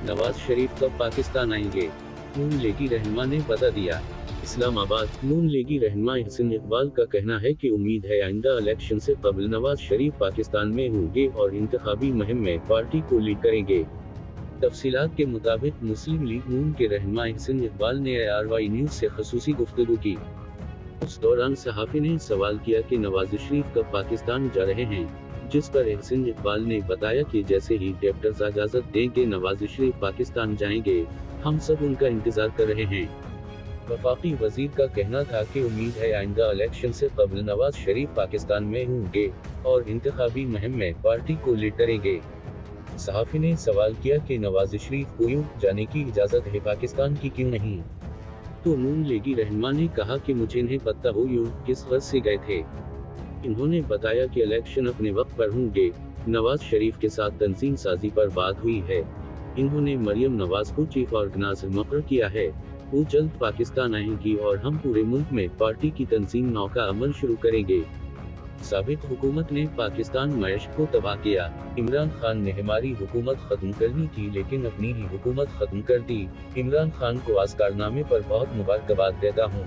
नवाज शरीफ कब पाकिस्तान आएंगे? नून लीगी रहनुमा ने बता दिया। इस्लामाबाद। नून लीगी रहनुमा एहसन इकबाल का कहना है कि उम्मीद है आइंदा इलेक्शन से कबल नवाज शरीफ पाकिस्तान में होंगे और इंतखाबी मुहिम में पार्टी को लीड करेंगे। तफसीलात के मुताबिक मुस्लिम लीग नून के रहनुमा एहसन इकबाल ने ARY न्यूज से खसूसी गुफ्तगू की। उस दौरान सहाफी ने सवाल किया कि नवाज शरीफ कब पाकिस्तान जा रहे हैं, जिस पर एहसन इकबाल ने बताया कि जैसे ही डॉक्टर्स इजाजत देंगे नवाज शरीफ पाकिस्तान जाएंगे, हम सब उनका इंतजार कर रहे हैं। वफाकी वजीर का कहना था कि उम्मीद है आइंदा इलेक्शन से कबल नवाज शरीफ पाकिस्तान में होंगे और इंतखाबी मुहिम में पार्टी को लीड करेंगे। सहाफी ने सवाल किया कि नवाज शरीफ को यूं जाने की इजाजत है पाकिस्तान की क्यों नहीं, तो नून लीगी रहनुमा ने कहा कि मुझे नहीं पता वो यूं किस गर्ज से गए थे। इन्होंने बताया कि इलेक्शन अपने वक्त पर होंगे। नवाज शरीफ के साथ तंजीम साजी पर बात हुई है। इन्होंने मरियम नवाज को चीफ ऑर्गेनाइजर मुकर्रर किया है। वो जल्द पाकिस्तान आएंगी और हम पूरे मुल्क में पार्टी की तंजीम नौ का अमल शुरू करेंगे। साबिक हुकूमत ने पाकिस्तान मईशत को तबाह किया। इमरान खान ने हमारी हुकूमत खत्म करनी थी लेकिन अपनी ही हुकूमत खत्म कर दी। इमरान खान को आज कारनामे पर बहुत मुबारकबाद देता हूँ।